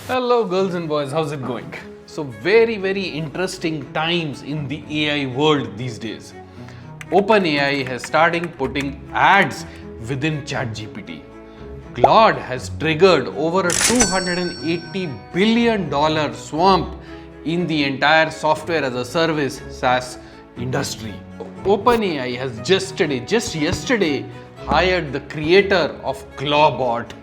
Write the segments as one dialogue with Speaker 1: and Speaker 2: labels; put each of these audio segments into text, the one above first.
Speaker 1: Hello girls and boys, how's it going? So very interesting times in the AI world these days. OpenAI has started putting ads within ChatGPT. Claude has triggered over a $280 billion swamp in the entire software as a service SaaS industry. OpenAI has just yesterday hired the creator of Claude.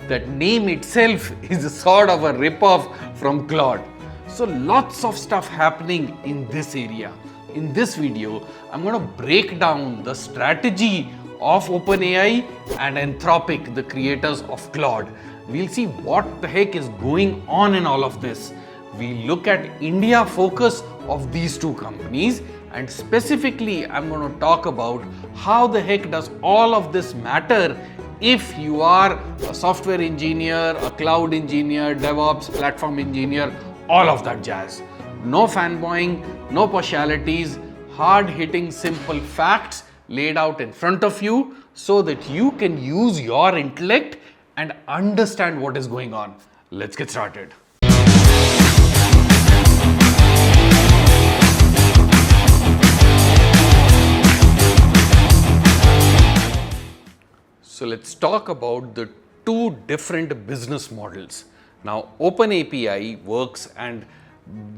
Speaker 1: That name itself is a sort of a rip-off from Claude. So lots of stuff happening in this area. In this video, I'm going to break down the strategy of OpenAI and Anthropic, the creators of Claude. We'll see what the heck is going on in all of this. We look at India focus of these two companies, and specifically I'm going to talk about how the heck does all of this matter if you are a software engineer, a cloud engineer, DevOps, platform engineer, all of that jazz. No fanboying, no partialities, hard-hitting simple facts laid out in front of you so that you can use your intellect and understand what is going on. Let's get started. So let's talk about the two different business models. Now, OpenAPI works and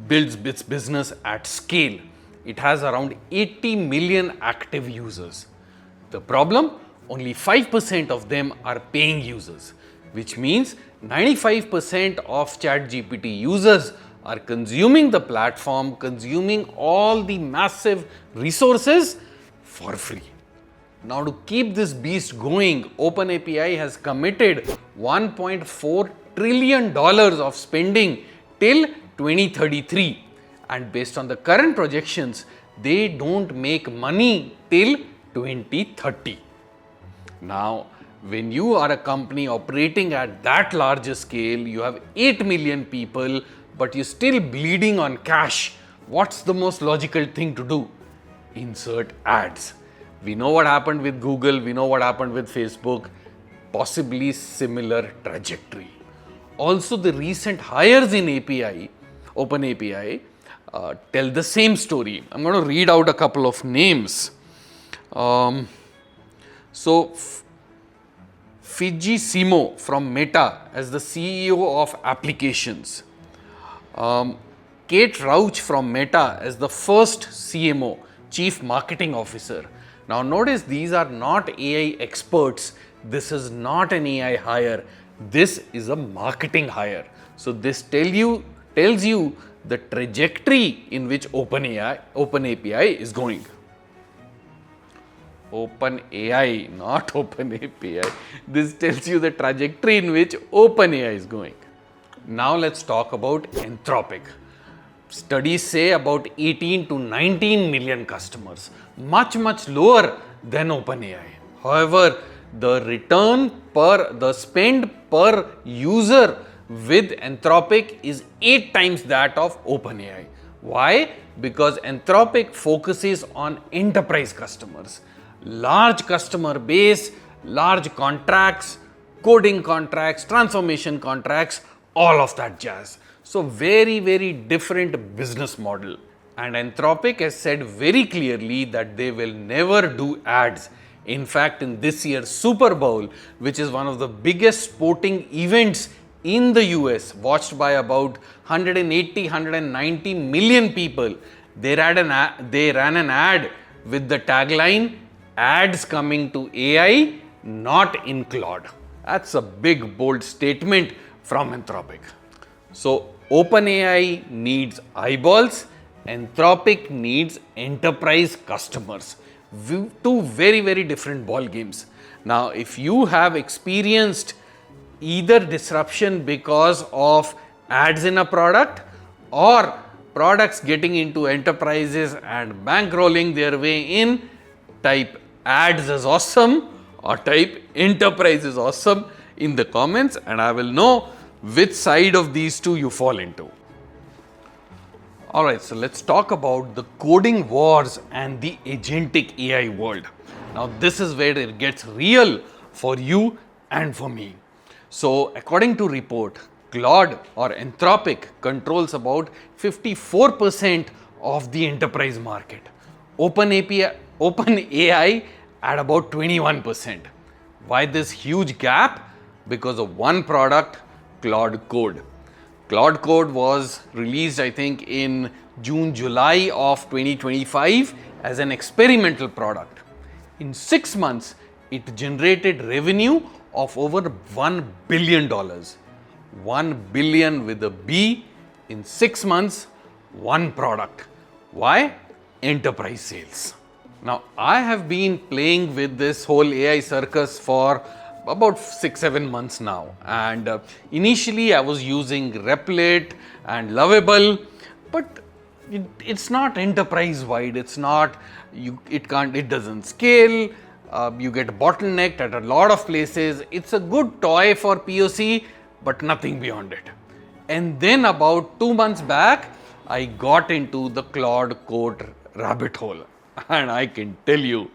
Speaker 1: builds its business at scale. It has around 80 million active users. The problem? Only 5% of them are paying users, which means 95% of ChatGPT users are consuming the platform, consuming all the massive resources for free. Now, to keep this beast going, OpenAPI has committed $1.4 trillion of spending till 2033. And based on the current projections, they don't make money till 2030. Now, when you are a company operating at that larger scale, you have 8 million people, but you're still bleeding on cash. What's the most logical thing to do? Insert ads. We know what happened with Google, we know what happened with Facebook, possibly similar trajectory. Also, the recent hires in OpenAPI, tell the same story. I'm going to read out a couple of names. Fiji Simo from Meta as the CEO of applications. Kate Rauch from Meta as the first CMO, Chief Marketing Officer. Now notice these are not AI experts. This is not an AI hire. This is a marketing hire. So this tells you the trajectory in which OpenAPI is going. OpenAI, not OpenAPI. This tells you the trajectory in which OpenAI is going. Now let's talk about Anthropic. Studies say about 18 to 19 million customers, much lower than OpenAI. However, the spend per user with Anthropic is 8 times that of OpenAI. Why? Because Anthropic focuses on enterprise customers, large customer base, large contracts, coding contracts, transformation contracts, all of that jazz. So very different business model. And Anthropic has said very clearly that they will never do ads. In fact, in this year's Super Bowl, which is one of the biggest sporting events in the US, watched by about 190 million people, they ran an ad with the tagline, "Ads coming to AI, not in Claude." That's a big, bold statement from Anthropic. So OpenAI needs eyeballs, Anthropic needs enterprise customers. Two very different ball games. Now, if you have experienced either disruption because of ads in a product or products getting into enterprises and bankrolling their way in, type ads is awesome or type enterprise is awesome in the comments, and I will know which side of these two you fall into. Alright, so let's talk about the coding wars and the agentic AI world. Now this is where it gets real for you and for me. So according to report, Claude or Anthropic controls about 54% of the enterprise market. OpenAI at about 21%. Why this huge gap? Because of one product, Claude Code. Claude Code was released, I think, in June, July of 2025 as an experimental product. In 6 months, it generated revenue of over $1 billion. 1 billion with a B in 6 months, one product. Why? Enterprise sales. Now, I have been playing with this whole AI circus for about 6-7 months now, and initially I was using Replit and Lovable, but it's not enterprise wide. It's not, it doesn't scale. You get bottlenecked at a lot of places. It's a good toy for POC, but nothing beyond it. And then about 2 months back, I got into the Claude Code rabbit hole. And I can tell you,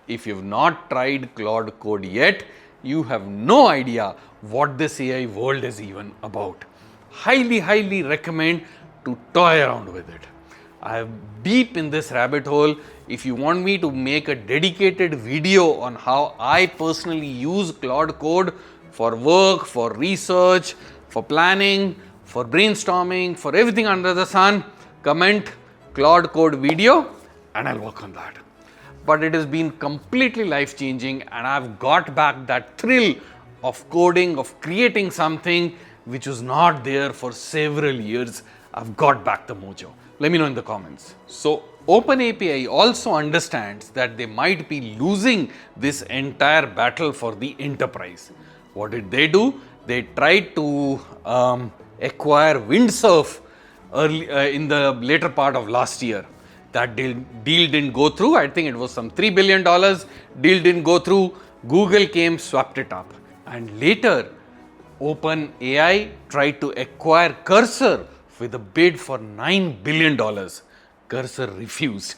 Speaker 1: if you've not tried Claude Code yet, you have no idea what this AI world is even about. Highly recommend to toy around with it. I am deep in this rabbit hole. If you want me to make a dedicated video on how I personally use Claude Code for work, for research, for planning, for brainstorming, for everything under the sun, comment Claude Code video and I'll work on that. But it has been completely life changing, and I've got back that thrill of coding, of creating something which was not there for several years. I've got back the mojo. Let me know in the comments. So OpenAI also understands that they might be losing this entire battle for the enterprise. What did they do? They tried to acquire Windsurf early in the later part of last year. That deal didn't go through. I think it was some $3 billion. Deal didn't go through. Google came, swept it up. And later, OpenAI tried to acquire Cursor with a bid for $9 billion. Cursor refused.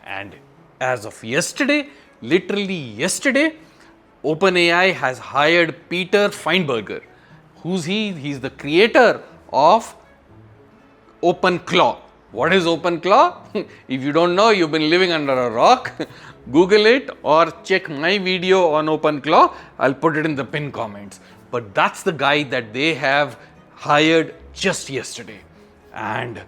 Speaker 1: And as of yesterday, literally yesterday, OpenAI has hired Peter Feinberger. Who's he? He's the creator of OpenClaw. What is OpenClaw? If you don't know, you've been living under a rock. Google it or check my video on OpenClaw. I'll put it in the pinned comments. But that's the guy that they have hired just yesterday. And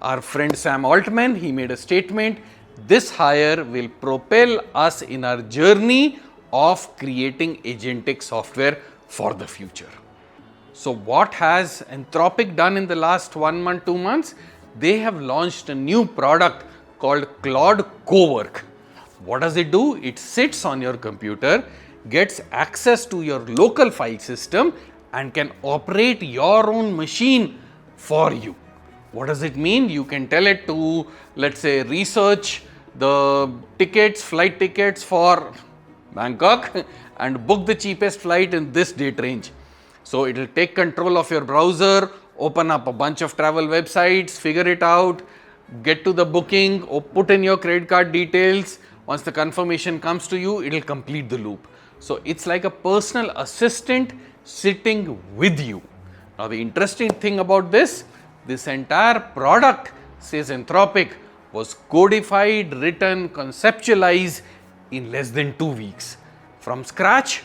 Speaker 1: our friend Sam Altman, he made a statement. This hire will propel us in our journey of creating agentic software for the future. So what has Anthropic done in the last 1 month, 2 months? They have launched a new product called Claude Cowork. What does it do? It sits on your computer, gets access to your local file system, and can operate your own machine for you. What does it mean? You can tell it to, let's say, research the tickets, flight tickets for Bangkok and book the cheapest flight in this date range. So it will take control of your browser, open up a bunch of travel websites, figure it out, get to the booking, or put in your credit card details. Once the confirmation comes to you, it will complete the loop. So it's like a personal assistant sitting with you. Now the interesting thing about this entire product, says Anthropic, was codified, written, conceptualized in less than 2 weeks. From scratch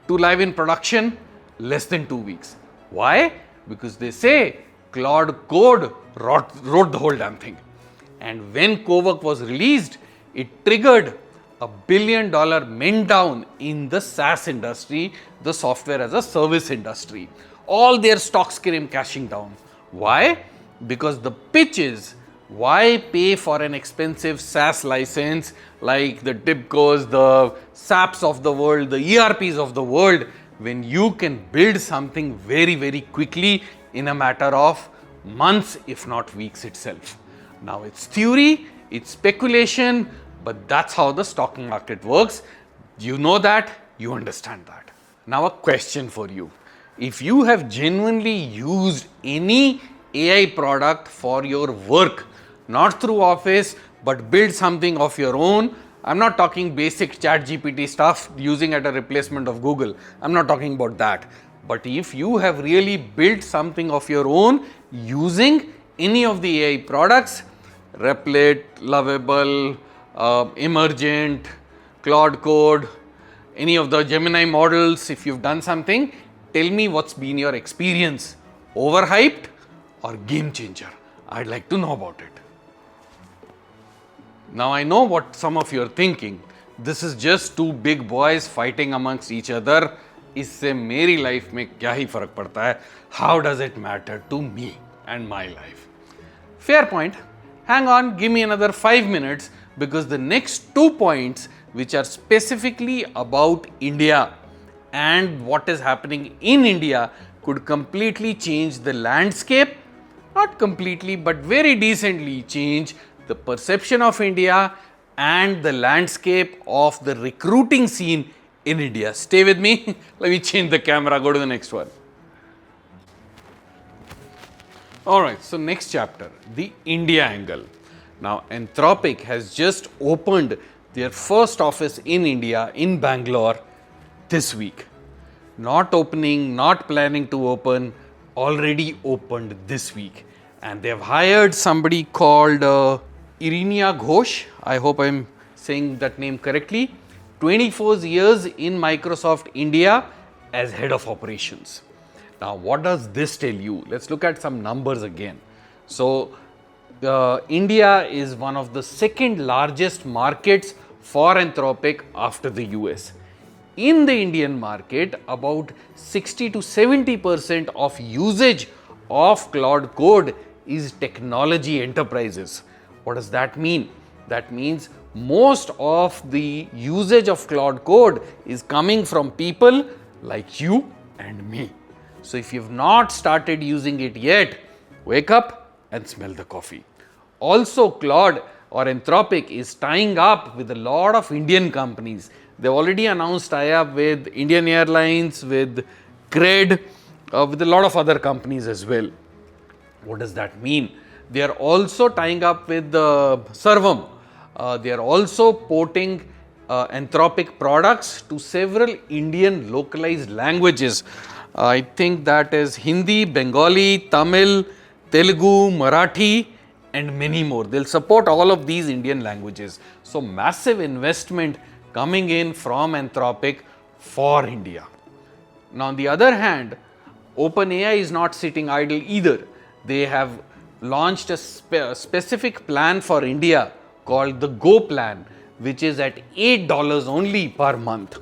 Speaker 1: to live in production, less than 2 weeks. Why? Because they say Claude Code wrote the whole damn thing. And when Cowork was released, it triggered $1 billion meltdown in the SaaS industry, the software as a service industry. All their stocks came crashing down. Why? Because the pitch is, why pay for an expensive SaaS license like the TIBCOs, the SAPs of the world, the ERPs of the world, when you can build something very quickly in a matter of months, if not weeks itself. Now it's theory, it's speculation, but that's how the stock market works. You know that, you understand that. Now a question for you. If you have genuinely used any AI product for your work, not through Office, but build something of your own, I'm not talking basic ChatGPT stuff using at a replacement of Google. I'm not talking about that. But if you have really built something of your own using any of the AI products, Replit, Lovable, Emergent, Claude Code, any of the Gemini models, if you've done something, tell me what's been your experience. Overhyped or game changer? I'd like to know about it. Now I know what some of you are thinking. This is just two big boys fighting amongst each other. इससे मेरी life में क्या ही फर्क पड़ता है? How does it matter to me and my life? Fair point. Hang on, give me another 5 minutes, because the next 2 points which are specifically about India and what is happening in India could completely change the landscape, not completely but very decently change the perception of India and the landscape of the recruiting scene in India. Stay with me. Let me change the camera, go to the next one. Alright, so next chapter, the India angle. Now Anthropic has just opened their first office in India, in Bangalore, this week. Not opening, not planning to open, already opened this week. And they have hired somebody called Irina Ghosh. I hope I'm saying that name correctly. 24 years in Microsoft India as head of operations. Now, what does this tell you? Let's look at some numbers again. So, India is one of the second largest markets for Anthropic after the US. In the Indian market, about 60 to 70% of usage of Claude Code is technology enterprises. What does that mean? That means most of the usage of Claude Code is coming from people like you and me. So if you've not started using it yet, wake up and smell the coffee. Also, Claude or Anthropic is tying up with a lot of Indian companies. They've already announced tie-up with Indian Airlines, with Cred, with a lot of other companies as well. What does that mean? They are also tying up with Servam. They are also porting Anthropic products to several Indian localized languages. I think that is Hindi, Bengali, Tamil, Telugu, Marathi, and many more. They'll support all of these Indian languages. So massive investment coming in from Anthropic for India. Now on the other hand, OpenAI is not sitting idle either. They have launched a specific plan for India called the Go plan, which is at $8 only per month.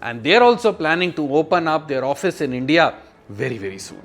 Speaker 1: And they are also planning to open up their office in India very, very soon.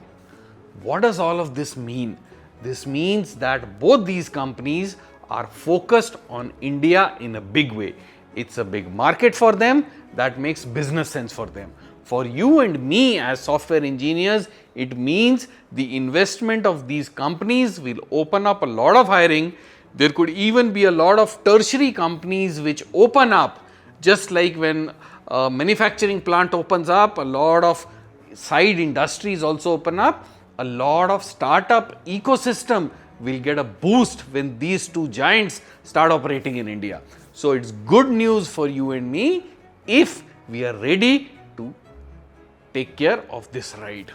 Speaker 1: What does all of this mean? This means that both these companies are focused on India in a big way. It's a big market for them that makes business sense for them. For you and me as software engineers, it means the investment of these companies will open up a lot of hiring. There could even be a lot of tertiary companies which open up, just like when a manufacturing plant opens up, a lot of side industries also open up. A lot of startup ecosystem will get a boost when these two giants start operating in India. So it's good news for you and me if we are ready to take care of this ride.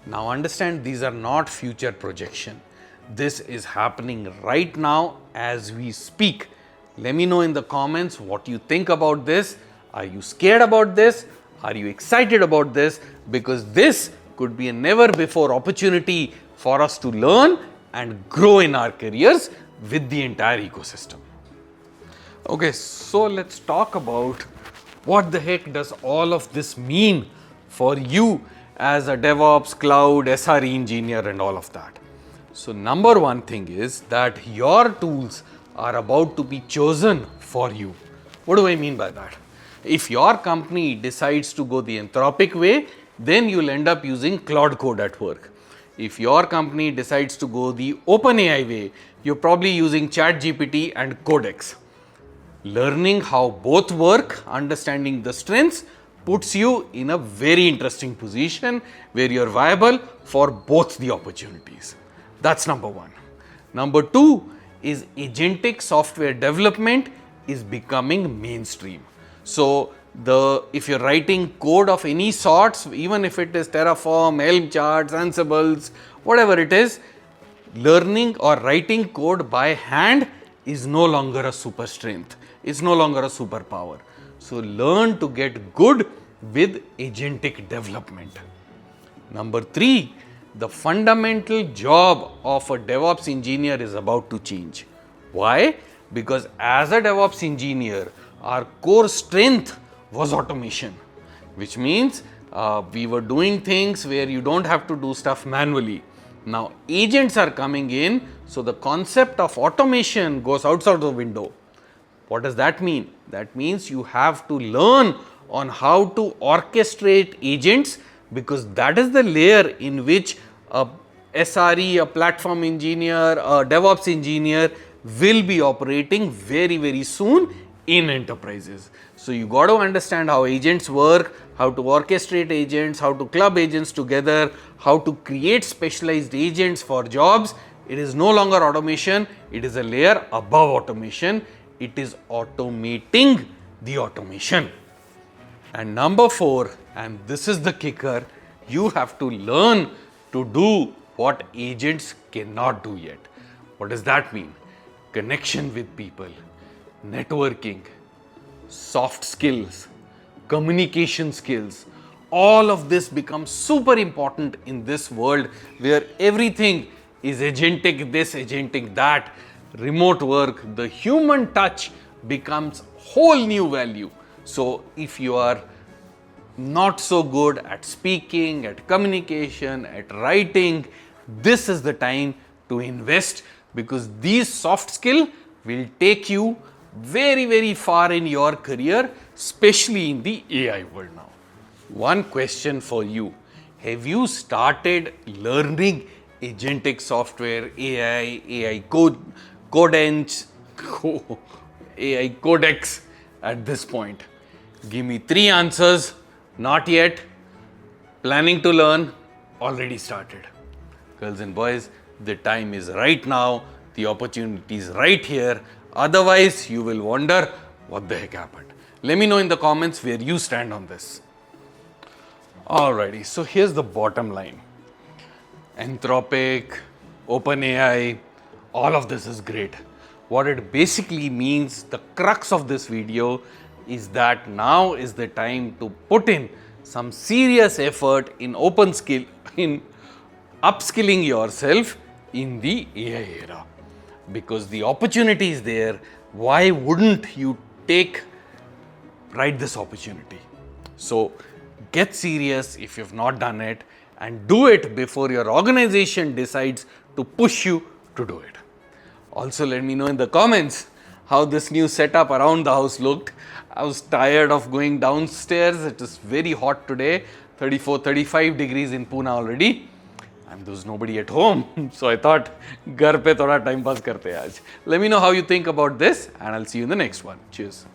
Speaker 1: Now understand, these are not future projection. This is happening right now as we speak. Let me know in the comments what you think about this. Are you scared about this? Are you excited about this? Because this could be a never before opportunity for us to learn and grow in our careers with the entire ecosystem. Okay, so let's talk about what the heck does all of this mean for you as a DevOps, cloud, SRE engineer and all of that. So number one thing is that your tools are about to be chosen for you. What do I mean by that? If your company decides to go the Anthropic way, then you'll end up using Claude Code at work. If your company decides to go the OpenAI way, you're probably using ChatGPT and Codex. Learning how both work, understanding the strengths, puts you in a very interesting position where you're viable for both the opportunities. That's number one. Number two is agentic software development is becoming mainstream. So if you're writing code of any sorts, even if it is Terraform, Helm charts, Ansibles, whatever it is, learning or writing code by hand is no longer a super strength. It's no longer a superpower. So learn to get good with agentic development. Number 3, the fundamental job of a DevOps engineer is about to change. Why? Because as a DevOps engineer, our core strength was automation, which means we were doing things where you don't have to do stuff manually. Now agents are coming in, so the concept of automation goes outside the window. What does that mean? That means you have to learn on how to orchestrate agents, because that is the layer in which a SRE, a platform engineer, a DevOps engineer will be operating very, very soon in enterprises. So you got to understand how agents work, how to orchestrate agents, how to club agents together, how to create specialized agents for jobs. It is no longer automation, it is a layer above automation. It is automating the automation. And number 4, and this is the kicker, you have to learn to do what agents cannot do yet. What does that mean? Connection with people, networking, soft skills, communication skills. All of this becomes super important in this world where everything is agentic this, agentic that, remote work. The human touch becomes whole new value. So if you are not so good at speaking, at communication, at writing, this is the time to invest, because these soft skills will take you very, very far in your career, especially in the AI world now. One question for you. Have you started learning agentic software, AI codecs, AI codecs at this point? Give me 3 answers. Not yet. Planning to learn. Already started. Girls and boys, the time is right now. The opportunity is right here. Otherwise, you will wonder what the heck happened. Let me know in the comments where you stand on this. Alrighty, so here's the bottom line. Anthropic, OpenAI, all of this is great. What it basically means, the crux of this video, is that now is the time to put in some serious effort in upskilling yourself in the AI era. Because the opportunity is there, why wouldn't you ride this opportunity? So get serious if you've not done it, and do it before your organization decides to push you to do it. Also, let me know in the comments how this new setup around the house looked. I was tired of going downstairs. It is very hot today, 34, 35 degrees in Pune already. And there was nobody at home. So I thought, घर पे थोड़ा time pass करते हैं आज. Let me know how you think about this, and I'll see you in the next one. Cheers.